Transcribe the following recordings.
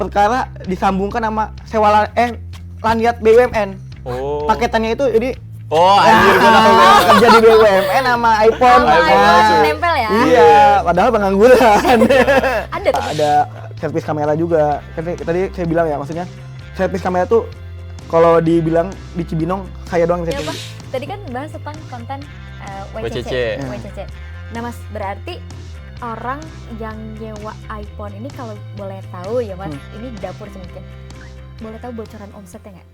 perkara disambungkan sama sewa lanyard BUMN. Oh. Paketannya itu jadi Anjir gua tahu. kerja di BUMN sama iPhone. Sama iPhone Nah, nempel ya. Iya, padahal pengangguran. Ada tuh. Ada servis kamera juga. Tadi saya bilang ya, maksudnya servis kamera tuh kalau dibilang di Cibinong saya doang yang Ya, bisa Pak. Tadi kan bahas tentang konten WCC. WCC. Nah, Mas, berarti orang yang nyewa iPhone ini kalau boleh tahu ya, Mas, ini dapur sih mungkin. Boleh tahu bocoran omsetnya nggak?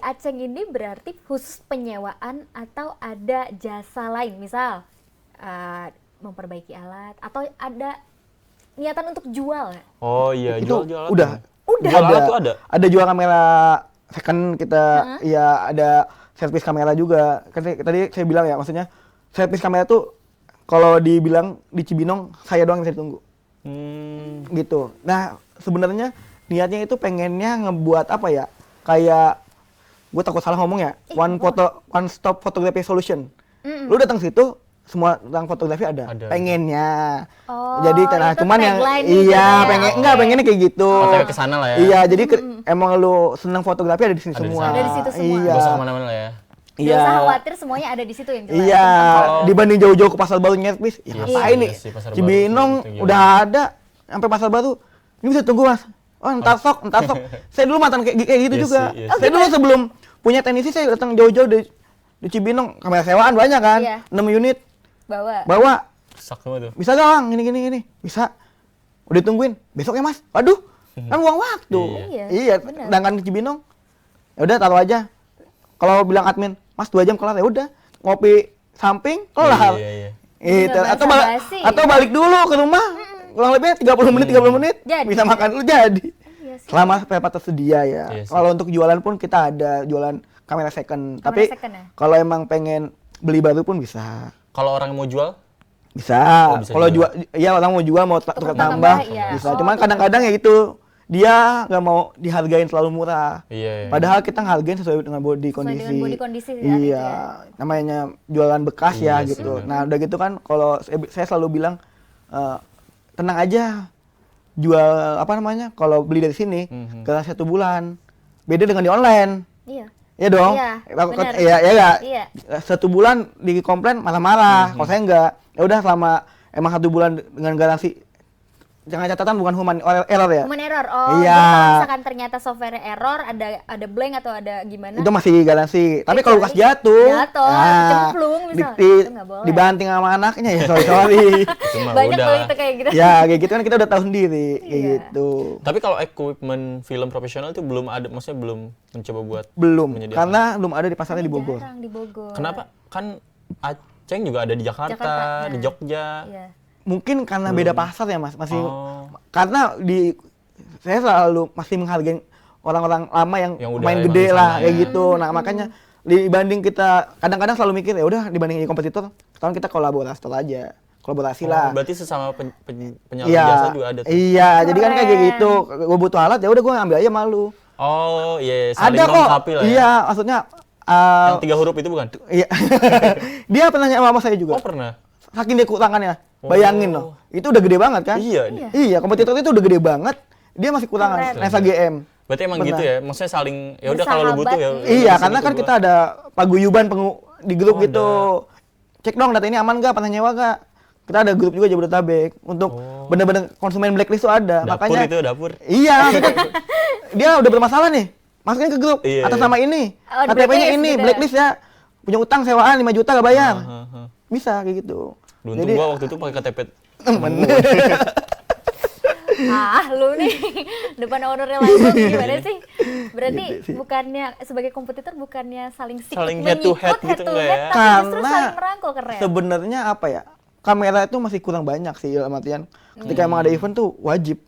Aceng ini berarti khusus penyewaan atau ada jasa lain, misal memperbaiki alat atau ada niatan untuk jual? Oh iya, itu jual udah Jual alat tuh ada. Ada jual kamera second kita, ya ada servis kamera juga. Tadi saya bilang ya, maksudnya servis kamera tuh kalau dibilang di Cibinong saya doang yang bisa ditunggu. Gitu. Nah, sebenarnya niatnya itu pengennya ngebuat apa ya? Kayak gue takut salah ngomong ya, one stop photography solution. Lu datang situ semua tentang fotografi ada. Pengennya. Oh, jadi itu cuman yang tagline gitu iya ya. pengen enggak pengennya kayak gitu. OTW ke sana lah ya. Iya, jadi emang lu senang fotografi ada di sini Ada di semua. sana. Ada di situ semua. Iya. Gak usah kemana-mana lah ya. Nggak usah khawatir, semuanya ada di situ yang jelas. Iya, Kalau- dibanding jauh-jauh ke Pasar Baru Nyerpis. Ya Iya ngapain sih, nih? iya sih, Pasar Baru Cibinong itu jauh. udah ada sampai Pasar Baru. Ini bisa tunggu, Mas. Oh, entar sok. Saya dulu mantan kayak gitu Iya juga. sih, iya Saya dulu sebelum punya teknisi saya datang jauh-jauh di Cibinong, kamera sewaan banyak kan. Iya. 6 unit Bawa. Sak semua tuh. Bisa gak Bang? Gini. Bisa. Udah ditungguin. Besok ya Mas. Waduh. Kan buang waktu. Iya, benar. Sedangkan di Cibinong, ya udah taruh aja. Kalau bilang admin, Mas 2 jam kelar, ya udah. Ngopi samping kelar. Iya. Itu Nggak basa-basi. atau balik dulu ke rumah. Kurang lebih 30 menit Jadi. bisa makan dulu jadi. Iya sih. Selama spare part tersedia ya. Iya sih. Kalau untuk jualan pun kita ada jualan kamera second. Kamera Tapi second ya? kalau emang pengen beli baru pun bisa. Kalau orang yang mau jual, Bisa. bisa Kalau juga. jual, ya orang mau jual mau tukar Tukar tambah, tambah, iya. bisa. Oh, Cuman tukar kadang-kadang ya gitu, dia nggak mau dihargain terlalu murah. Iya. Padahal kita ngehargain sesuai dengan body Sesuai kondisi. dengan body kondisi saat itu Iya, ya. namanya jualan bekas ya Iya sih, gitu. bener. Nah udah gitu kan, kalau saya selalu bilang tenang aja, jual apa namanya? Kalau beli dari sini, karena 1 bulan, beda dengan di online. Iya. Iya dong. Iya, benar. Iya enggak. Iya. 1 bulan di komplain marah-marah. Kalau saya enggak. Ya udah selama emang 1 bulan dengan garansi. Jangan catatan bukan human error ya. Human error. Oh, Iya. jadi kalau misalkan ternyata software error, ada blank atau ada gimana? Itu masih garansi. Tapi kalau bekas Kecuali jatuh, kecemplung misal, itu nggak boleh. dibanting sama anaknya ya sorry. Itu mah Banyak udah. loh itu kayak gitu. Ya kayak gitu kan kita udah tahu sendiri kayak Iya. gitu. Tapi kalau equipment film profesional itu belum ada, maksudnya belum mencoba buat Belum, menyediakan. karena belum ada di pasarnya di Bogor. Jarang di Bogor. Kenapa? Kan Aceng juga ada di Jakarta, Jakarta, di nah. Jogja. Iya. Mungkin karena beda pasar ya Mas, masih Oh. karena saya selalu masih menghargai orang-orang lama yang Yang udah main emang gede di lah sana kayak ya. gitu. Nah, makanya dibanding kita kadang-kadang selalu mikir ya udah dibanding kompetitor, sekarang kita kolaborasi lah. Berarti sesama penyalur Iya. jasa juga ada tuh. Iya, jadi kan kayak Keren. gitu. Gue butuh alat ya udah gue ambil aja malu. Oh, iya, saling Ada kok. melengkapi lah ya. Iya, maksudnya Yang 3 huruf itu bukan? iya. Dia pernah nanya sama saya juga. Oh, pernah. Saking dia kekurangannya. Bayangin loh. Itu udah gede banget kan? Iya. Iya, kompetitor itu udah gede banget. Dia masih kurangan. Keren. Lensa GM. Berarti emang Pernah. gitu ya? Maksudnya saling, ya udah kalau lu Bersahabat. butuh ya. Iya, lu karena sini kan ke kita gua. ada paguyuban di grup Oh, gitu. Cek dong data ini aman gak? Pernah nyewa gak? Kita ada grup juga Jabodetabek untuk bener-bener konsumen blacklist tuh ada. Dapur Makanya itu dapur. iya, maksudnya dia udah bermasalah nih. Masukin ke grup Iya, atas iya. nama ini. Oh, KTP-nya blacklist ini, gitu ya? blacklist ya. Punya utang sewaan 5 juta gak bayar. Heeh. Bisa kayak gitu. Untung gua waktu itu pakai KTP. Lu nih depan ownernya langsung gimana sih? Berarti Gitu sih. bukannya sebagai kompetitor bukannya saling sikut Saling head to head menyikut, gitu enggak ya? tapi justru Karena saling merangkul, keren. sebenarnya apa ya? Kamera itu masih kurang banyak sih dalam artian. Ketika emang ada event tuh wajib.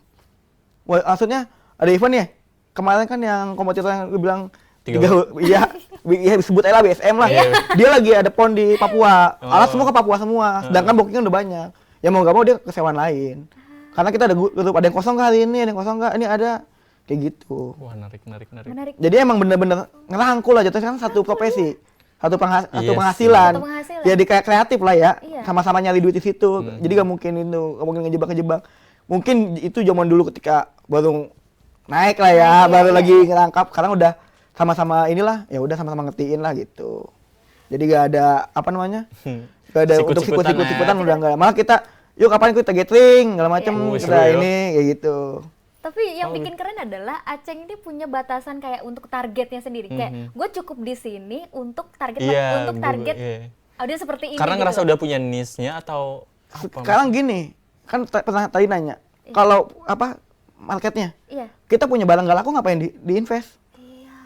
Maksudnya ada event ya, kemarin kan yang kompetitor yang gue bilang Tiga. iya disebut aja lah BSM lah. Dia lagi ada pon di Papua. Alat semua ke Papua semua. Sedangkan bookingnya udah banyak. Ya mau nggak mau dia ke sewaan lain. Karena kita ada grup, ada yang kosong nggak hari ini, ada yang kosong nggak, ini ada kayak gitu. Wah, menarik. Menarik. Jadi emang bener-bener ngerangkul lah jatuhnya kan satu profesi. Satu Yes. penghasilan. Satu penghasilan. Ya di kayak kreatif lah ya. Iya. Sama-sama nyari duit di situ. Jadi gak mungkin itu, gak mungkin ngejebak-ngejebak. Mungkin itu zaman dulu ketika baru naik lah ya, Naik, baru iya, lagi iya. ngerangkap. Sekarang udah sama-sama inilah, ya udah sama-sama ngertiin lah gitu. Jadi gak ada apa namanya? Gak ada untuk Sikut-sikutan, sikut-sikutan udah enggak. Malah kita yuk kapan kita gathering segala macem, Iya. kita Seru ya. ini kayak gitu. Tapi yang bikin keren adalah Aceng ini punya batasan kayak untuk targetnya sendiri. Kayak gue cukup di sini untuk target Iya, untuk target iya. audiens seperti ini. Karena gitu ngerasa loh. udah punya niche-nya atau apa? Sekarang gini, kan pernah tadi nanya, kalau apa marketnya? Iya. Kita punya barang gak laku ngapain diinvest?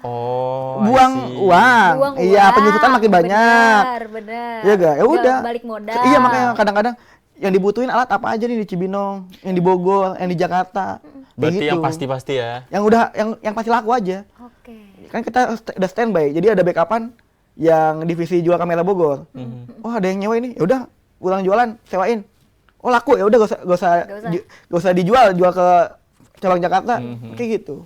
Oh, Buang I see. uang. Buang Iya, uang. penyusutan makin banyak. Benar. Iya gak? Ya udah. Balik modal. Iya, makanya kadang-kadang yang dibutuhin alat apa aja nih di Cibinong, yang di Bogor, yang di Jakarta. Kayak Berarti gitu. yang pasti-pasti ya. Yang udah yang pasti laku aja. Oke. Kan kita udah standby. Jadi ada backupan yang divisi jual kamera Bogor. Oh, ada yang nyewa ini. Ya udah, ulang jualan, sewain. Oh, laku ya udah gak usah dijual, jual ke cabang Jakarta. Kayak gitu.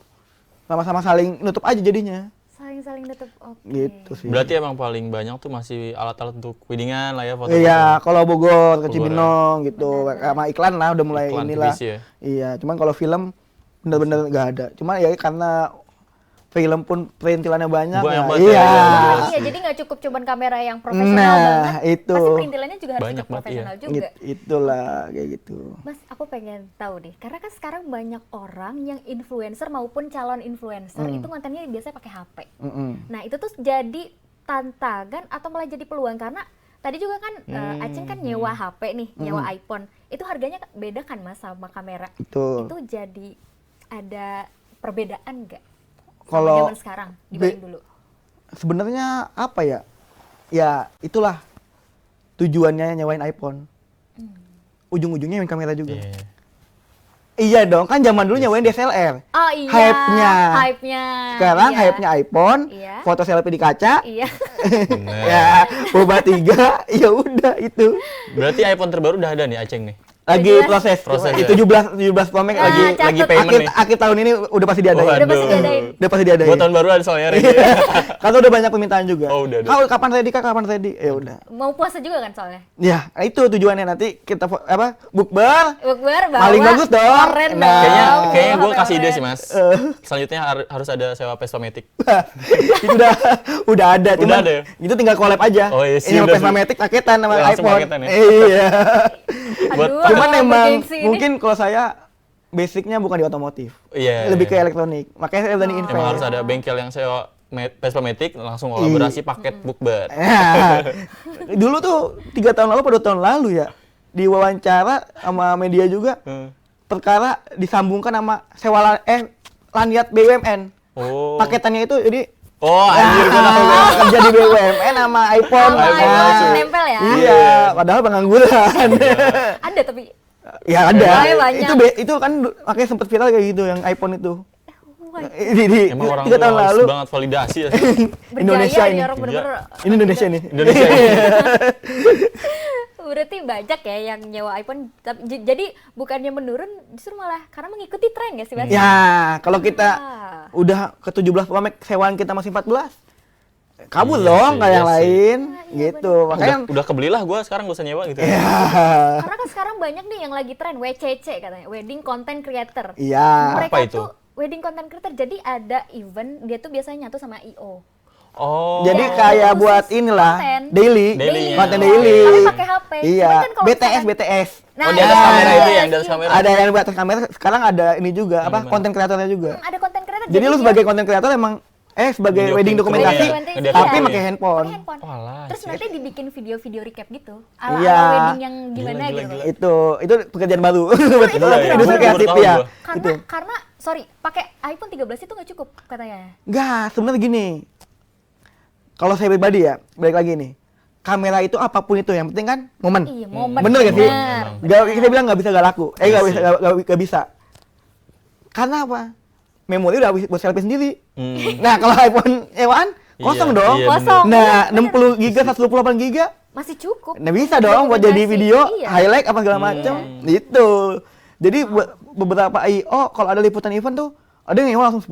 Sama-sama saling nutup aja jadinya. Saling nutup. Oke. Gitu sih. Berarti emang paling banyak tuh masih alat-alat untuk weddingan lah ya, foto. Iya, kalau Bogor ke Bogor, Cibinong gitu, sama iklan lah udah mulai Iklan inilah. divisi ya? Iya, cuman kalau film bener-bener nggak ada. Cuma ya karena film pun perintilannya banyak. Banyak ya, banget iya. ya, Iya, jadi nggak cukup cuman kamera yang profesional Nah, banget. itu. Pasti perintilannya juga harus Banyak cukup banget, profesional iya. juga. Itulah kayak gitu. Mas, aku pengen tahu deh, karena kan sekarang banyak orang yang influencer maupun calon influencer itu kontennya biasanya pakai HP. Nah, itu tuh jadi tantangan atau malah jadi peluang karena tadi juga kan Aceng kan nyewa HP nih, nyewa iPhone. Itu harganya beda kan Mas sama kamera. Itu. Itu jadi ada perbedaan nggak? Kalau Sama zaman sekarang dibanding dulu. sebenarnya apa ya? Ya itulah tujuannya nyewain iPhone. Ujung-ujungnya main kamera juga. Iya. Iya dong, kan zaman dulu nyewain DSLR. Oh iya. Hype-nya. Sekarang Iya. hype-nya iPhone, Iya. foto selfie di kaca, Iya. Bener. ya boba 3, ya udah itu. Berarti iPhone terbaru udah ada nih Aceng nih. Lagi Proses. proses. ya? 17 Pro Max Nah, lagi catet. payment nih. akhir tahun ini udah pasti diadain. Udah pasti diadain. Udah pasti diadain. Buat tahun baru ada soalnya Ren. Karena udah banyak permintaan juga. Oh, udah ada. Kau kapan ready Kak? Kapan ready? Ya udah. Mau puasa juga kan soalnya. Ya, itu tujuannya nanti kita bukber. Bukber bawa Paling bagus dong. Keren Nah, dong. Kayaknya gue Keren. kasih ide sih Mas. Selanjutnya harus ada sewa Vespa Matic. itu udah ada. Cuman ada ya? itu tinggal collab aja. Oh, iya sih, Ini udah Vespa sih. Matic paketan sama Langsung iPhone. paketan ya? Iya. Buat Aduh, Cuman orang emang bergengsi ini. mungkin kalau saya basicnya bukan di otomotif. Iya. Lebih ke elektronik. Makanya saya berani invest. Emang harus ada bengkel yang sewa Vespa Matic langsung kolaborasi paket bukber. Ya. Dulu tuh 3 tahun lalu atau 2 tahun lalu ya, diwawancara sama media juga perkara disambungkan sama sewa lanyard BUMN. Oh. Paketannya itu jadi Oh, anjir gue tahu. kerja di BUMN sama iPhone. Sama iPhone Nah, langsung. nempel ya. Iya, padahal pengangguran. Ada tapi Ya ada. Wah, banyak. Itu kan makanya sempat viral kayak gitu yang iPhone itu. wah, Di Emang orang 3 tahun harus lalu banget validasi ya. Indonesia berjaya ini. orang bener-bener. Ini Indonesia nih. Indonesia ini. Berarti banyak ya yang nyewa iPhone. Jadi bukannya menurun, justru malah karena mengikuti tren ya sih Mas? Ya, kalau kita Ah. udah ke 17 Pro Max, sewaan kita masih 14. Kabur Iya dong sih, kayak yang iya sih. lain gitu. Makanya Udah kebelilah gue sekarang gak usah nyewa gitu. ya. Karena kan sekarang banyak nih yang lagi tren WCC katanya, Wedding Content Creator. Iya. Mereka Apa itu? tuh wedding content creator, jadi ada event dia tuh biasanya nyatu sama IO. Oh. Jadi Ya, kayak khusus buat inilah konten. daily, Daily. konten Oh, daily. Tapi pakai HP. Iya, Cuman kan kalau misalkan- BTS. Nah, Oh, di atas iya, kamera iya, itu iya, yang di atas iya. kamera. Ada yang di atas kamera, sekarang ada ini juga apa Gimana? konten kreatornya juga. Ada konten creator. Jadi lu dia sebagai konten kreator emang sebagai Video wedding klip dokumentasi, Wedding dokumentasi, tapi iya. pakai handphone. pakai handphone. Walah, Terus shit. nanti dibikin video-video recap gitu. Ala Iya. wedding yang gimana Gila, gitu. gila. Itu pekerjaan baru buat itu Gila ya, industri baru kreatif tahu ya. gua. Karena sorry, pakai iPhone 13 itu nggak cukup katanya. Enggak, sebenarnya gini. Kalau saya pribadi ya, balik lagi nih. Kamera itu apapun itu, yang penting kan momen. Iya, momen. Bener gak sih? Bener. Gak, kita bilang nggak bisa gak laku. Iya Nggak sih. bisa, nggak bisa. Karena apa? memori udah habis buat selfie sendiri. Nah, kalau iPhone ewaan kosong Iya, dong. iya, Kosong. Nah, Bener. 60 GB, 128 GB. Masih cukup. Nah, bisa dong buat jadi Dokumentasi, video, iya. highlight apa segala macam. Gitu. Jadi beberapa I.O. kalau ada liputan event tuh ada yang nyewa langsung 10,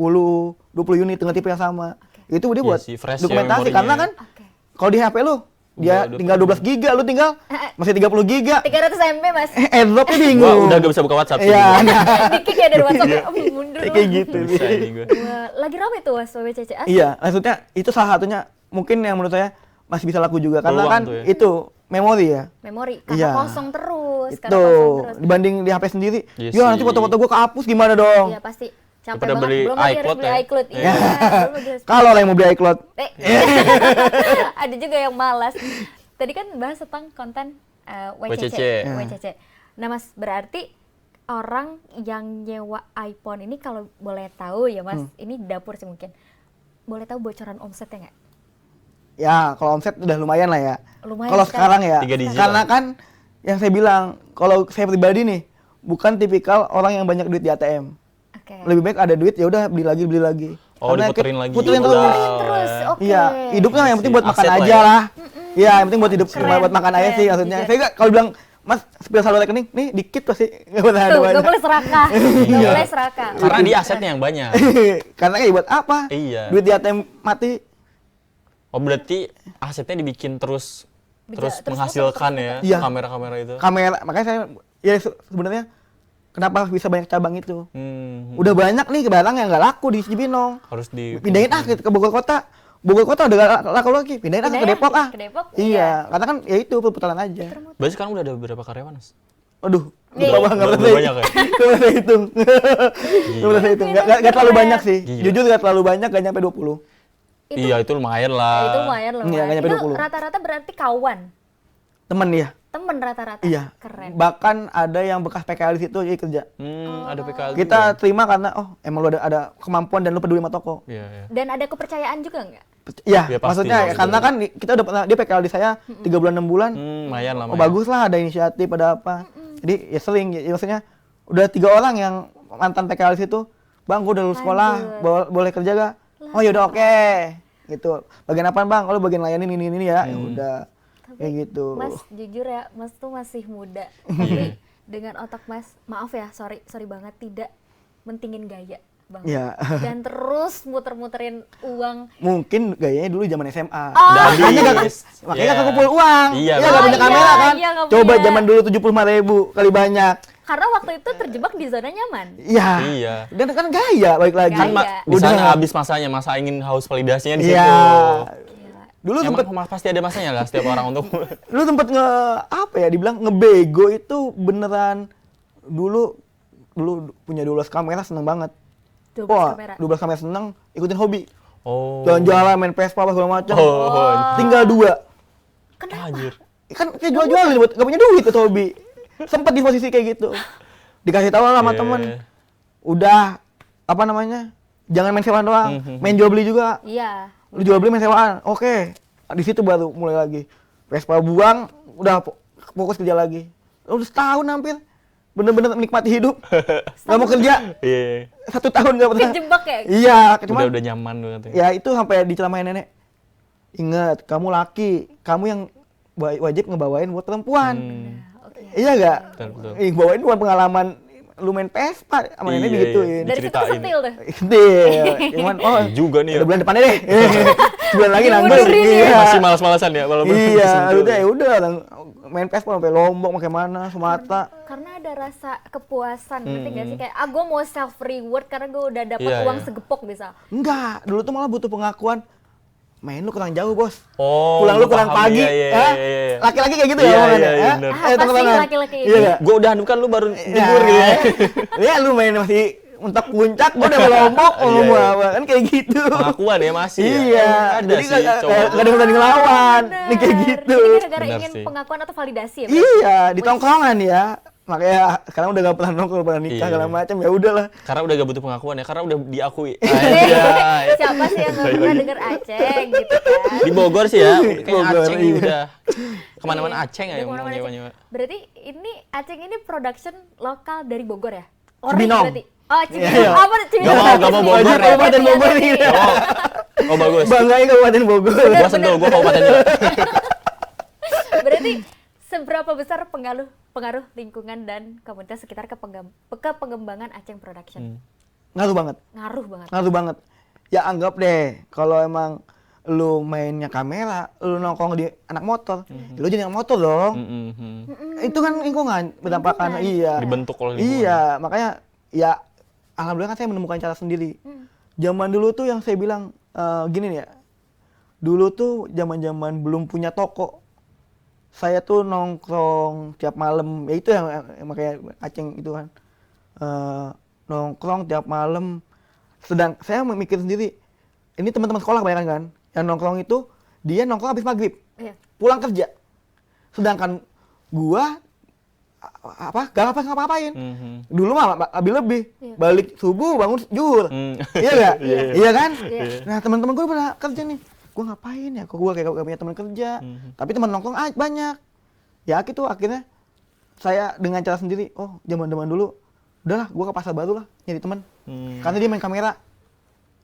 20 unit dengan tipe yang sama. Itu dia Iya buat sih, fresh ya dokumentasi memorinya. karena kan Oke. kalau di HP lu dia Udah tinggal 12 GB, lu tinggal masih 30 GB. 300 MB Mas. AirDrop-nya Gua bingung. udah gak bisa buka WhatsApp sih. Iya, gua. nah, Dikik ya dari WhatsApp ya. Mundur. kayak gitu. Bisa ini gua. Wah, lagi rame tuh Mas WWCC. Iya, maksudnya itu salah satunya mungkin yang menurut saya masih bisa laku juga karena Peluang kan tuh ya. itu memori ya. Memori karena Iya. kosong terus, karena Itu kosong terus. dibanding di HP sendiri. Iya Ya nanti sih. foto-foto gua kehapus gimana dong? Iya pasti capek Daripada banget. beli Belum lagi harus iCloud beli ya. iCloud. Iya. Iya. belum lagi harus- Kalau yang mau beli iCloud, Ada juga yang malas. Tadi kan bahas tentang konten WCC. WCC. Nah Mas, berarti orang yang nyewa iPhone ini kalau boleh tahu ya Mas, ini dapur sih mungkin. Boleh tahu bocoran omsetnya nggak? ya kalau omset udah lumayan lah ya. Lumayan Kalau sekali. sekarang ya, 3 digit karena lah. kan yang saya bilang, kalau saya pribadi nih bukan tipikal orang yang banyak duit di ATM. Oke. Lebih baik ada duit ya udah beli lagi. Oh, Karena diputerin lagi. Puterin Modal. terus. Terus, oke. Iya, hidupnya yang penting buat Aset makan lah aja ya. lah. Iya, yang penting buat hidup Keren, buat makan aja keren, sih maksudnya. jujur. Saya nggak- kalau bilang Mas spill saldo rekening, nih dikit pasti nggak boleh ada Tuh, banyak. gak boleh serakah. Gak Iya. boleh serakah. Karena dia asetnya yang banyak. Karena kayak buat apa? Iya. Duit di ATM mati. Oh, berarti asetnya dibikin terus Terus menghasilkan ya Iya. kamera-kamera itu. Kamera, makanya saya ya sebenarnya kenapa bisa banyak cabang itu? Udah Udah banyak nih barang yang nggak laku di Cibinong. harus di Pindahin ke Bogor Kota. Bogor Kota udah gak laku lagi. Pindahin ke Pindahin Depok lagi, ah. ke Depok, Iya, iya. karena kan ya itu perputaran aja. Berarti sekarang udah ada berapa karyawan, Mas? Aduh, Nih. berapa nggak Udah pernah banyak ya? Nggak pernah saya hitung. Nggak pernah saya hitung. Nggak terlalu banyak sih. Gila. Jujur nggak terlalu banyak, nggak nyampe 20. Iya, itu lumayan lah. Itu lumayan loh. Iya, nggak nyampe Itu 20. rata-rata berarti kawan. Temen ya. Temen rata-rata. Iya. Keren. Bahkan ada yang bekas PKL di situ jadi kerja. Ada PKL Kita juga. terima karena emang lu ada kemampuan dan lu peduli sama toko. Iya, iya. Dan ada kepercayaan juga nggak? Iya, Ya, pasti, maksudnya pasti. karena kan kita udah pernah dia PKL di saya 3 bulan 6 bulan. Lumayan lah. Oh bagus lah ada inisiatif ada apa. Jadi ya sering ya, maksudnya udah 3 orang yang mantan PKL di situ. Bang, gua udah lulus sekolah, boleh kerja gak? Oh yaudah oke. Gitu. Bagian apa Bang? Kalau bagian layanin ini ya. Ya udah. Kayak gitu. Mas jujur ya, Mas tuh masih muda. Iya. Tapi dengan otak Mas, maaf ya, sorry banget tidak mentingin gaya, Bang. Iya. Dan terus muter-muterin uang. Mungkin gayanya dulu zaman SMA. Udah Makanya gak, habis. makanya Iya. gak kekumpul uang. Iya, Iya bener. gak punya Oh, kamera iya, kan. iya, nggak Coba punya. zaman dulu 75.000 kali banyak. Karena waktu itu terjebak di zona nyaman. Iya. Iya. Dan kan gaya balik lagi. Gaya. Di sana habis masanya, masa ingin haus validasinya di situ. Iya. Gila. Dulu Emang sempet pasti ada masanya lah setiap orang untuk lu sempet apa ya dibilang ngebego itu beneran dulu punya 12 kamera seneng banget. 12 Wah, kamera. 12 kamera seneng ikutin hobi. Oh. Jalan-jalan main Vespa apa segala macam. Oh. Tinggal 2. Kenapa? Anjir. Kan kayak jual-jualin buat gak punya duit itu hobi. Sempet di posisi kayak gitu. Dikasih tahu lah sama Iya. temen. Udah apa namanya? Jangan main sewaan doang, main jual beli juga. Iya. Lu jual beli main sewaan. Oke. Di situ baru mulai lagi. Vespa buang, udah fokus kerja lagi. Udah setahun hampir. Bener-bener menikmati hidup. Gak mau kerja. Iya. 1 tahun gak pernah. Kejebak ya? Iya, cuman Udah nyaman tuh katanya. ya itu sampai diceramain nenek. Ingat, kamu laki, kamu yang wajib ngebawain buat perempuan. Oke. Iya gak? Betul, betul. Bawain bukan pengalaman lu main Vespa sama nenek Iya, digituin. iya. Dari situ Diceritain. kesentil tuh. Iya, cuman oh Iya juga nih ya. ada bulan depannya deh. Sebulan lagi nanggung. Dimundurin ya. Iya. Masih malas-malasan ya walaupun Iya, disentuh. udah ya udah main Vespa sampai Lombok, sampai mana, Sumatera. Karena ada rasa kepuasan, ngerti gak sih? Kayak, gue mau self reward karena gue udah dapet Iya, uang iya. segepok bisa. Enggak, dulu tuh malah butuh pengakuan. Main lu kurang jauh, Bos. Oh, Pulang lu gua kurang paham. pagi. Iya, iya, Hah? iya, iya. Laki-laki kayak gitu Iya, ya omongannya. iya, Hah? bener. Ah, pasti teman-teman. laki-laki Iya gitu. nggak? Gua udah kan lu baru Iya. jebur gitu ya. Iya, lu main masih untuk puncak, gua udah Lombok, Iya, ngomong iya. apa kan kayak gitu. Pengakuan ya masih ya. Iya, Ada jadi sih cowok. gak ada yang berani ngelawan, nih kayak gitu. Jadi gara-gara Bener ingin sih. pengakuan atau validasi ya? Iya, di tongkrongan ya. Makanya sekarang udah gak pernah nongkrong, pernah nikah Iya. segala macam ya udahlah. Karena udah gak butuh pengakuan ya, karena udah diakui. Bos. Anjay. Siapa sih yang gak pernah denger Aceng gitu kan? Di Bogor sih ya, kayaknya Bogor, Aceng ini iya. udah kemana-mana Iya, Aceng udah aja mau kemana-mana nyewa-nyewa. Aceng. Berarti ini Aceng ini production lokal dari Bogor ya? Ori Cibinong. berarti? Oh, Iya. Cibinong. Apa Cibinong? Gak mau Bogor Bogor, ya. Kabupaten Bogor nih. Gak mau. Oh bagus. Banggain Kabupaten Bogor. Gua sentuh, gua kabupaten juga. Berarti seberapa besar pengaruh lingkungan dan komunitas sekitar ke pengembangan Aceng Production? Ngaruh banget. Ngaruh banget. Ngaruh banget. Ya anggap deh, kalau emang lu mainnya kamera, lu nongkrong di anak motor, ya lu jadi anak motor dong. Itu kan lingkungan, berdampakan. Iya. Dibentuk oleh lingkungan. Iya, makanya ya alhamdulillah kan saya menemukan cara sendiri. Zaman dulu tuh yang saya bilang gini nih ya. Dulu tuh zaman-zaman belum punya toko. Saya tuh nongkrong tiap malam, ya itu yang makanya Aceng itu kan. Nongkrong tiap malam. Sedang saya memikir sendiri, ini teman-teman sekolah kebanyakan kan, yang nongkrong itu dia nongkrong habis maghrib, Iya. pulang kerja. Sedangkan gua gak ngapa-ngapain. Dulu mah lebih Iya. balik subuh bangun zuhur. Iya gak? Iya. Iya kan? Iya. Nah teman-teman gua pada kerja nih, gua ngapain ya? Kok gua kayak gak punya teman kerja, tapi teman nongkrong banyak. Ya gitu akhirnya saya dengan cara sendiri, oh zaman-zaman dulu, udahlah gua ke pasar baru lah nyari teman. Karena dia main kamera.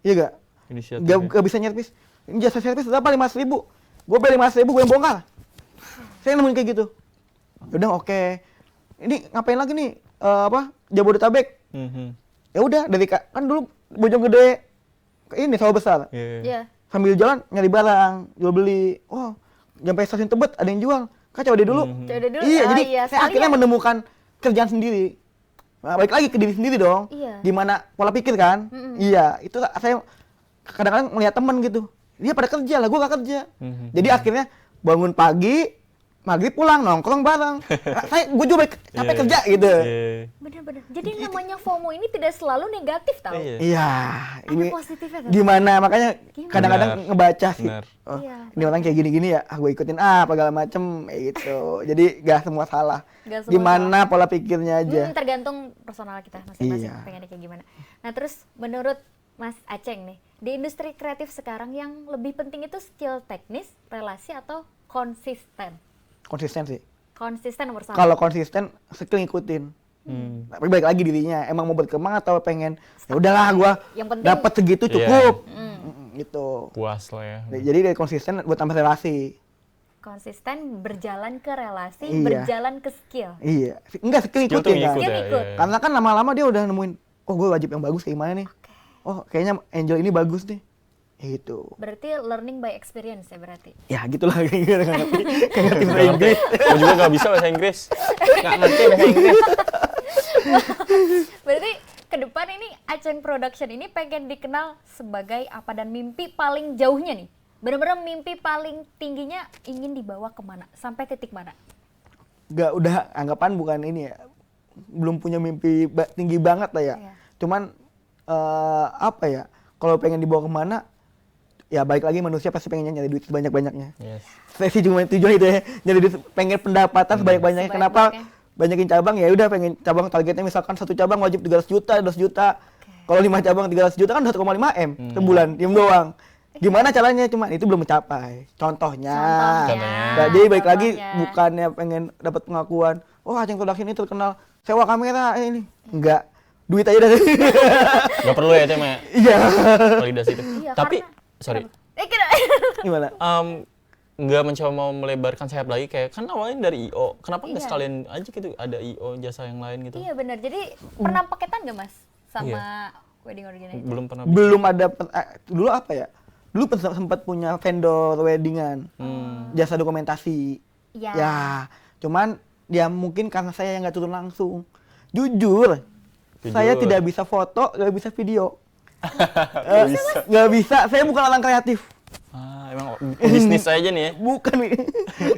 Iya gak? Inisiatif. Gak bisa nyervis. Ini jasa servis berapa? 500.000. Gue beli 500.000, gue yang bongkar. Saya nemuin kayak gitu. Udah oke. Ini ngapain lagi nih? Jabodetabek. Ya udah dari kan dulu Bojonggede ke ini sawah besar. Iya. Sambil jalan nyari barang, jual beli. Oh, sampai stasiun Tebet ada yang jual. Kan coba deh dulu. Coba deh dulu. Iya, Oh, jadi iya, saya akhirnya sekalian. menemukan kerjaan sendiri. Nah, balik lagi ke diri sendiri dong. Iya. Gimana pola pikir kan? Iya, itu saya kadang-kadang melihat teman gitu. Dia pada kerja lah, gue gak kerja. Jadi akhirnya bangun pagi, maghrib pulang, nongkrong bareng. Gue juga capek kerja gitu. Benar-benar. Jadi namanya FOMO ini tidak selalu negatif tau. Iya, Ada ini positifnya kan? gimana? Makanya Gimana? kadang-kadang Benar. ngebaca sih. Benar. Oh, Iya. ini orang kayak gini-gini ya, gue ikutin segala macem kayak gitu. Jadi gak semua salah. Nggak semua Gimana pola pikirnya aja. Tergantung personal kita masing-masing Iya. pengennya kayak gimana. Nah terus menurut Mas Aceng nih, di industri kreatif sekarang yang lebih penting itu skill teknis, relasi atau konsisten? Konsisten sih. Konsisten nomor satu. Kalau konsisten, skill ngikutin. Tapi balik lagi dirinya, emang mau berkembang atau pengen ya udahlah gua Yang penting- dapat segitu cukup. Gitu. Puas lah ya. Jadi dari konsisten buat tambah relasi. Konsisten berjalan ke relasi, Iya. berjalan ke skill. Iya. Enggak skill Skill tuh ngikutin kan. ngikut Skill ya. ikut. Iya. Karena kan lama-lama dia udah nemuin, oh gue wajib yang bagus kayak gimana nih. Oh kayaknya Angel ini bagus nih. Gitu. Berarti learning by experience ya berarti. Ya gitulah kayak gitu. Nggak ngerti. Kayak ngerti bahasa Inggris. Gue juga gak bisa bahasa Inggris. Gak ngerti bahasa Inggris. Berarti ke depan ini Aceng Production ini pengen dikenal sebagai apa dan mimpi paling jauhnya nih? Bener-bener mimpi paling tingginya ingin dibawa kemana? Sampai titik mana? Gak udah anggapan bukan ini ya. Belum punya mimpi tinggi banget lah ya. Iya. Cuman apa ya? Kalau pengen dibawa kemana? Ya baik lagi manusia pasti pengennya nyari duit sebanyak-banyaknya. Yes. Saya sih cuma tujuan itu ya. Nyari duit, pengen pendapatan sebanyak-banyaknya. Kenapa? Banyakin cabang ya udah pengen cabang targetnya misalkan satu cabang wajib 300 juta, 200 juta. Kalau 5 cabang 300 juta kan 1,5 M sebulan, diem doang. Gimana caranya? Cuma itu belum mencapai. Contohnya. Contohnya. Jadi baik lagi Contohnya. bukannya pengen dapat pengakuan. Oh, Aceng Production ini terkenal sewa kamera ini. Enggak. Duit aja dah. Gak perlu ya itu mah ya, Iya. validasi itu. Iya, Tapi, karena- sorry. Gimana? Nggak mencoba mau melebarkan sayap lagi kayak kan awalnya dari IO. Kenapa nggak Iya. sekalian aja gitu ada IO jasa yang lain gitu? Iya benar. Jadi pernah paketan gak mas sama Iya. wedding organizer? Belum pernah. Belum ada dulu apa ya? Dulu sempat punya vendor weddingan. Jasa dokumentasi. Iya. Ya, cuman ya mungkin karena saya yang nggak turun langsung. Jujur, saya tidak bisa foto, nggak bisa video. Nggak bisa. Saya bukan orang kreatif. Emang bisnis aja nih ya. Bukan,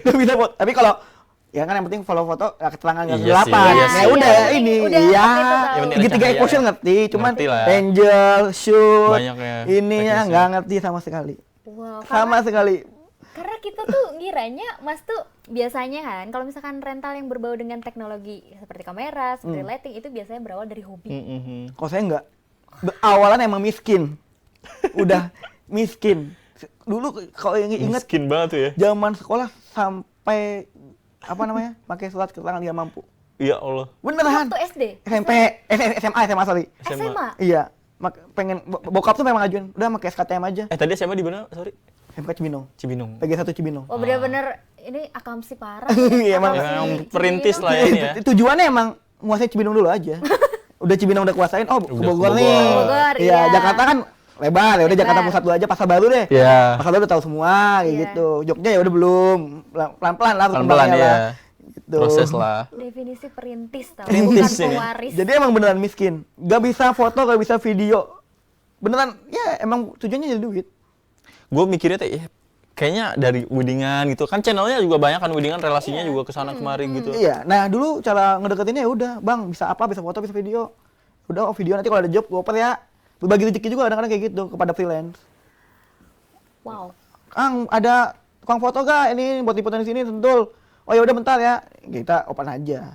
nggak bisa foto. Tapi kalau ya kan yang penting follow foto, ya keterangan nggak Iya sih, kegelapan. iya Ya sih. udah Iya, ini, udah iya. ngerti tuh tahu. Yang penting ada Tiga-tiga cahaya. exposure ngerti, cuman Ngerti lah. angel, shoot, Banyak ya ininya teknisnya. nggak ngerti sama sekali. Wow, Sama sekali. karena kita tuh ngiranya mas tuh biasanya kan kalau misalkan rental yang berbau dengan teknologi seperti kamera, seperti lighting itu biasanya berawal dari hobi. Kok saya nggak? Awalan emang miskin. Udah miskin. Dulu kalau inget Miskin banget tuh ya. zaman sekolah sampai apa namanya? Pakai surat keterangan dia mampu. Ya Allah. Beneran. Waktu SD? SMP, SMA sorry. SMA? Iya. Pengen bokap tuh memang ngajuin, udah pakai SKTM aja. Tadi SMA di mana? Sorry. SMK Cibinong. Cibinong. PG1 Cibinong. Oh bener-bener ini akamsi parah. Iya, emang- Akamsi perintis Cibinong. lah ya ini ya. Tujuannya emang nguasain Cibinong dulu aja. Udah Cibinong udah kuasain, oh ke Udah ke Bogor Bogor. nih. Bogor, Iya, iya. Jakarta kan lebar, ya udah Lebar. Jakarta Pusat dulu aja, Pasar Baru deh. Iya. Pasar Baru udah tahu semua kayak Iya. gitu. Jogja ya udah belum, pelan-pelan lah Pelan-pelan berkembangnya ya. lah. Gitu. Proses lah. Definisi perintis tau, Perintis bukan ini. pewaris. Jadi emang beneran miskin. Gak bisa foto, gak bisa video. Beneran, ya emang tujuannya jadi duit. Gue mikirnya tuh, kayaknya dari weddingan gitu. Kan channelnya juga banyak kan weddingan, relasinya juga kesana kemari gitu. Iya, nah dulu cara ngedeketinnya ya udah, bang bisa apa, bisa foto, bisa video. Udah, oh video nanti kalau ada job gue oper ya. Berbagi rezeki juga kadang-kadang kayak gitu kepada freelance. Wow. Kang, ada tukang foto gak ini buat liputan di sini Sentul? Oh ya udah bentar ya, kita open aja.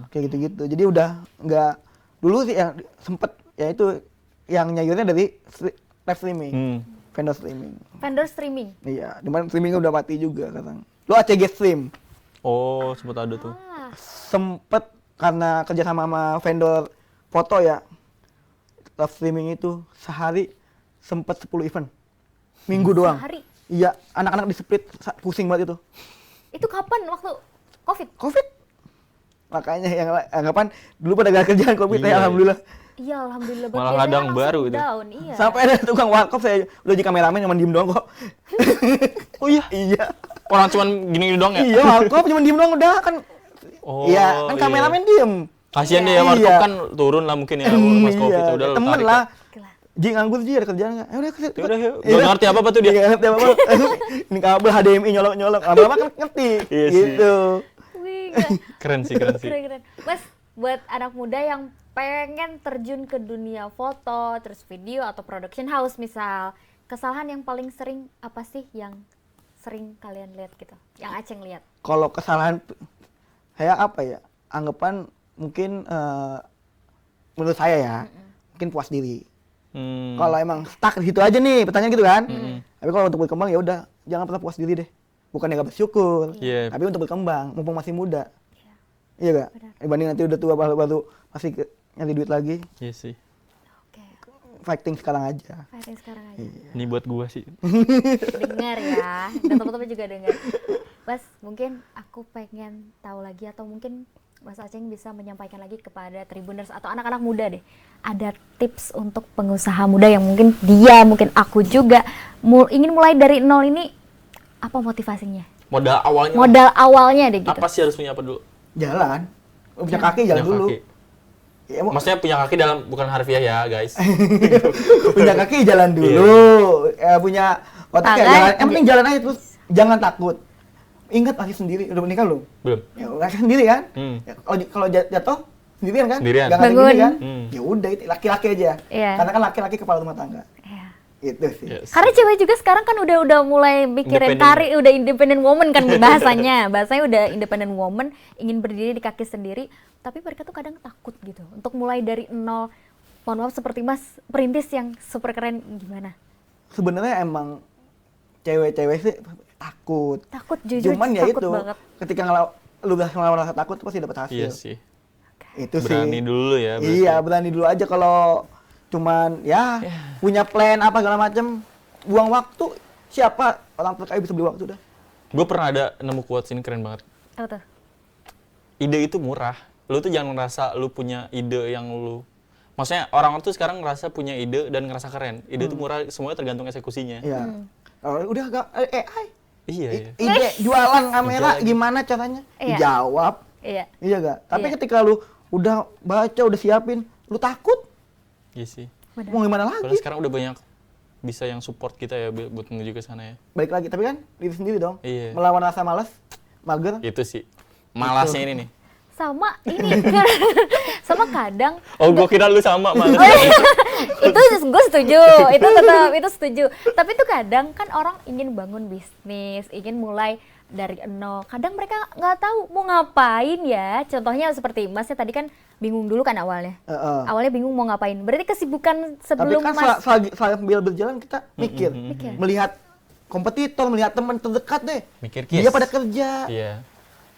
Kayak gitu-gitu. Jadi udah nggak dulu sih yang sempet ya itu yang nyayurnya dari live streaming, vendor streaming. Vendor streaming. Iya, cuman streamingnya udah mati juga kadang. Lu ACG stream Oh, sempat ada tuh. Ah, sempet karena kerja sama vendor foto ya. Live streaming itu sehari sempet 10 event. Minggu doang. sehari. Iya, anak-anak di split pusing banget itu. Itu kapan waktu COVID? Covid. Makanya yang anggapan dulu pada gak kerjaan Covid Iya. ya alhamdulillah. Iya, alhamdulillah. Malah Biasanya ladang langsung baru itu. down, iya. Sampai ada tukang warkop saya udah jadi kameramen cuma diem doang kok. Oh iya? Iya. Orang cuman gini-gini doang ya? Iya, warkop cuma diem doang udah kan. Oh, Iya, kan kameramen diem. Kasian deh Iya. ya, warkop kan turun lah mungkin ya, pas Covid Iya, udah lu temen tarik lah. Gila. Ji nganggur Ji ada kerjaan enggak? Ya udah kerja. Ya udah, yuk. Nggak ngerti apa-apa tuh dia. Nggak ngerti apa-apa. Ini kabel HDMI nyolok-nyolok. Lama-lama kan ngerti. Iya sih. Gitu. Wih, gila. Keren sih, keren sih. Keren-keren. Mas, buat anak muda yang pengen terjun ke dunia foto, terus video atau production house misal, kesalahan yang paling sering apa sih yang sering kalian lihat gitu? Yang Aceng lihat? Kalau kesalahan saya apa ya? Anggapan mungkin menurut saya ya, mungkin puas diri. Kalau emang stuck di situ aja nih, pertanyaan gitu kan. Tapi kalau untuk berkembang ya udah, jangan pernah puas diri deh. Bukannya gak bersyukur, Iya. tapi untuk berkembang, mumpung masih muda. Iya gak? Benar. Dibanding nanti udah tua baru masih nyari duit lagi, Iya sih. Oke, fighting sekarang aja. fighting sekarang aja. Ini buat gua sih. Dengar ya, dan teman-teman juga dengar. Mas, mungkin aku pengen tahu lagi atau mungkin Mas Aceng bisa menyampaikan lagi kepada Tribuners atau anak-anak muda deh. Ada tips untuk pengusaha muda yang mungkin dia, mungkin aku juga ingin mulai dari nol ini, apa motivasinya? Modal awalnya Modal awalnya deh gitu. apa sih harus punya apa dulu? Jalan, punya kaki jalan Punya dulu. kaki. Ya, mau- Maksudnya punya kaki dalam bukan harfiah ya, guys. punya kaki jalan dulu, punya otak ya Tangan, jalan. Yang penting jalan aja terus, jangan takut. Ingat masih sendiri, udah menikah belum? Belum. Ya udah sendiri kan? Ya, kalau jatuh sendirian kan? Sendirian. Gak ada Bangun. gini kan? Hmm. Ya udah itu laki-laki aja. Iya. Karena kan laki-laki kepala rumah tangga. Iya. Itu sih. Yes. Karena cewek juga sekarang kan udah mulai mikirin Independent. karir, udah independent woman kan bahasanya. Bahasanya udah independent woman, ingin berdiri di kaki sendiri, tapi mereka tuh kadang takut gitu untuk mulai dari nol. Mohon maaf seperti Mas perintis yang super keren gimana? Sebenarnya emang cewek-cewek sih takut. Takut jujur, Cuman ya takut itu, banget. ketika lu udah ngelawan rasa takut pasti dapat hasil. Iya sih. Itu Berani sih. dulu ya berarti. Iya, berani dulu aja kalau cuman ya punya plan apa segala macem, buang waktu. Siapa orang terkaya bisa beli waktu dah. Gue pernah ada nemu quotes ini keren banget. Apa tuh? Ide itu murah. Lu tuh jangan ngerasa lu punya ide yang lu... Maksudnya orang tuh sekarang ngerasa punya ide dan ngerasa keren. Ide itu murah, semuanya tergantung eksekusinya. Iya. Kalau udah gak AI. Iya, iya. Ide jualan kamera Jualan. gimana caranya? Iya. Dijawab. Iya. Iya gak? Tapi Iya. ketika lu udah baca, udah siapin, lu takut, Iya sih. Benar. mau gimana Padahal lagi? sekarang udah banyak bisa yang support kita ya buat menuju ke sana ya. Balik lagi, tapi kan diri sendiri dong. Iya. Melawan rasa malas, mager. Itu sih. Malasnya ini nih. Sama ini, sama kadang Oh, gue kira lu sama malas. itu gue setuju, itu tetap itu setuju. Tapi tuh kadang kan orang ingin bangun bisnis, ingin mulai dari nol. Kadang mereka nggak tahu mau ngapain ya. Contohnya seperti Masnya tadi kan bingung dulu kan awalnya. Awalnya bingung mau ngapain. Berarti kesibukan Tapi sebelum kan Mas sambil berjalan kita mikir. Mikir. Melihat kompetitor, melihat teman terdekat deh. Mikir, Kis. Dia pada kerja. Iya.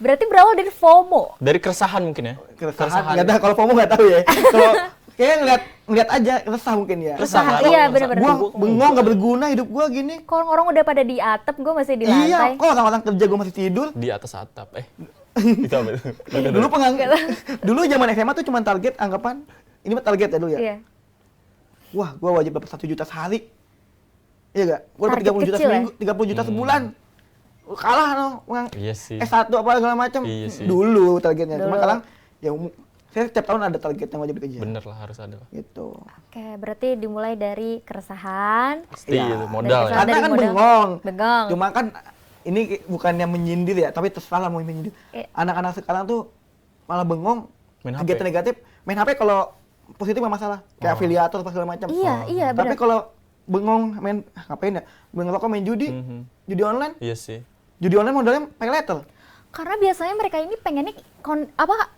Berarti berawal dari FOMO. Dari keresahan mungkin ya. Keresahan. Nggak tahu, kalau FOMO nggak tahu ya. Kalau kayaknya ngeliat aja resah mungkin ya. Resah, kan? Iya, benar-benar. Gua bengong nggak berguna hidup gua gini. Kalau orang udah pada di atap, gue masih di lantai. Iya, kok orang-orang kerja gua masih tidur. Di atas atap. Itu apa itu? Dulu zaman SMA tuh cuma target anggapan ini mah target ya dulu ya. Iya. Wah, gua wajib dapat 1 juta sehari. Iya gak? Gua dapat Target 30 juta kecil ya? seminggu, 30 juta sebulan. Kalah no, Iya sih. S1 apa segala macam. Iya sih. Dulu targetnya. Cuma Dulu. sekarang ya saya setiap tahun ada target yang wajib dikejar. Bener lah, harus ada. Gitu. Oke, berarti dimulai dari keresahan. Pasti Iya. itu modal Dari ya. Karena dari kan modal. bengong. Bengong. Cuma kan ini bukannya menyindir ya, tapi terserah lah mau menyindir. Iya. Anak-anak sekarang tuh malah bengong, Main HP. kegiatan negatif, main HP kalau positif nggak masalah, kayak afiliator apa segala macam. Iya, iya Tapi benar. kalau bengong main ngapain ya? Bengong rokok main judi, judi online. Iya sih. Judi online modalnya pay letter. Karena biasanya mereka ini pengennya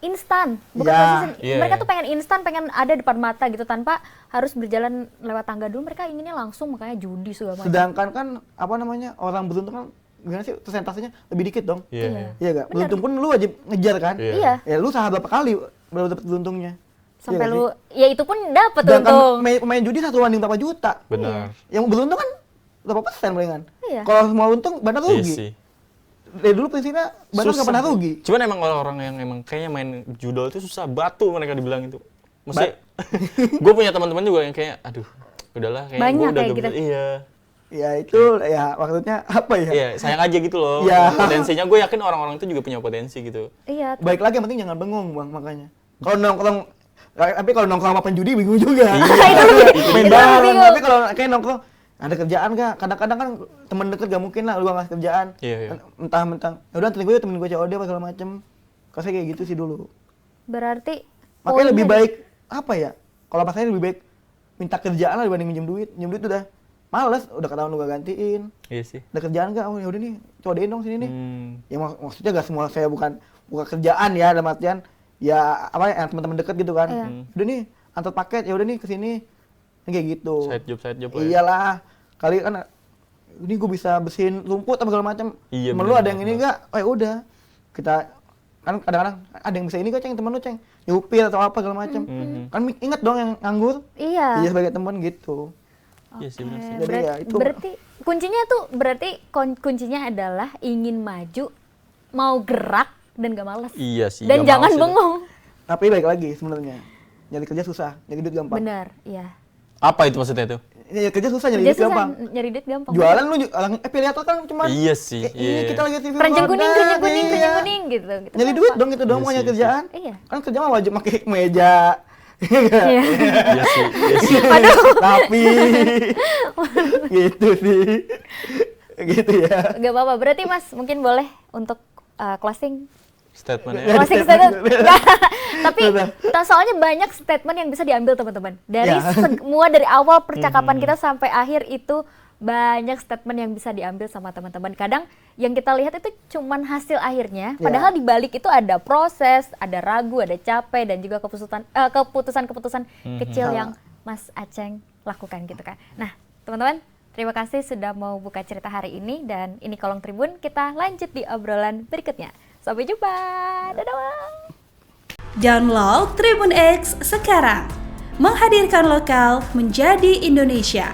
instan, bukan Ya, konsisten. iya, Mereka iya. tuh pengen instan, pengen ada depan mata gitu tanpa harus berjalan lewat tangga dulu. Mereka inginnya langsung, makanya judi segala macam. Sedangkan kan apa namanya orang beruntung kan gimana sih persentasenya lebih dikit dong. Iya. Iya. Iya gak? Beruntung pun lu wajib ngejar kan? Iya. Iya. Ya lu salah berapa kali baru dapet beruntungnya. Sampai Iya lu, gak sih? ya itu pun dapat Sedangkan untung. main judi 1 banding berapa juta. Benar. Yang beruntung kan berapa persen palingan. Iya. Kalau semua untung bandar Iya rugi. sih. Dari dulu prinsipnya bandar nggak Susah. pernah rugi. Cuman emang orang yang emang kayaknya main judol itu susah, batu mereka dibilang itu. Maksudnya, gue punya teman-teman juga yang kayak, aduh, udahlah kayaknya Banyak gue udah kayak gitu. Iya. Ya itu ya maksudnya apa ya? Iya, sayang aja gitu loh. Iya. Potensinya gue yakin orang-orang itu juga punya potensi gitu. Iya. Baik lagi yang penting jangan bengong bang makanya. Kalau nongkrong tapi kalau nongkrong sama penjudi bingung juga. Main itu bareng. bingung. Tapi kalau kayak nongkrong ada kerjaan gak? Kadang-kadang kan temen deket gak mungkin lah lu gak ngasih kerjaan. Iya, iya. Mentang-mentang ya udah temen gue COD apa segala macem. Kalau saya kayak gitu sih dulu. Berarti Makanya lebih poinnya baik apa ya? Kalau pas saya lebih baik minta kerjaan lah dibanding minjem duit. Minjem duit udah males, udah ketahuan lu gak gantiin. Iya sih. Ada kerjaan gak? Oh ya udah nih, cobain dong sini nih. Ya maksudnya gak semua saya bukan kerjaan ya dalam artian ya apa ya teman-teman deket gitu kan. Iya. Udah nih antar paket ya udah nih ke sini. Kayak gitu. Side job lah. Ya. Iyalah. Kali kan ini gue bisa bersihin rumput apa segala macam. Iya, Temen bener lu ada yang banget. ini enggak? Oh ya udah. Kita kan kadang-kadang ada yang bisa ini kok Ceng, temen lu Ceng. Nyupir atau apa segala macam. Kan ingat dong yang nganggur. iya. Iya sebagai teman gitu. Iya sih benar sih. Jadi ya itu. Berarti kuncinya adalah ingin maju, mau gerak dan gak malas. Iya sih. Dan gak jangan males itu. bengong. Tapi baik lagi sebenarnya. Nyari kerja susah, nyari duit gampang. Benar, iya. Apa itu maksudnya itu? Nyari kerja susah, nyari Kerja duit susah, gampang. nyari duit gampang. Jualan lu afiliator kan cuma Iya sih, ini iya. kita lagi TV Keranjang kuning, produk, keranjang kuning, iya. keranjang kuning gitu. Gitu Nyari gampang. duit dong itu dong Iya mau nyari sih, kerjaan. Iya. Kan kerja mah wajib pakai meja. Iya. Iya sih. Iya sih. Tapi gitu sih. Gitu ya. Gak apa-apa. Berarti Mas mungkin boleh untuk closing. Statementnya. Closing statement. Nggak. Tapi soalnya banyak statement yang bisa diambil teman-teman. Dari Ya. semua dari awal percakapan kita sampai akhir itu banyak statement yang bisa diambil sama teman-teman. Kadang yang kita lihat itu cuman hasil akhirnya, Ya. padahal di balik itu ada proses, ada ragu, ada capek dan juga keputusan-keputusan kecil yang Mas Aceng lakukan gitu kan. Nah, teman-teman, terima kasih sudah mau buka cerita hari ini dan ini Kolong Tribun, kita lanjut di obrolan berikutnya. Sampai jumpa. Dadah. Download Tribun X sekarang. Menghadirkan lokal menjadi Indonesia.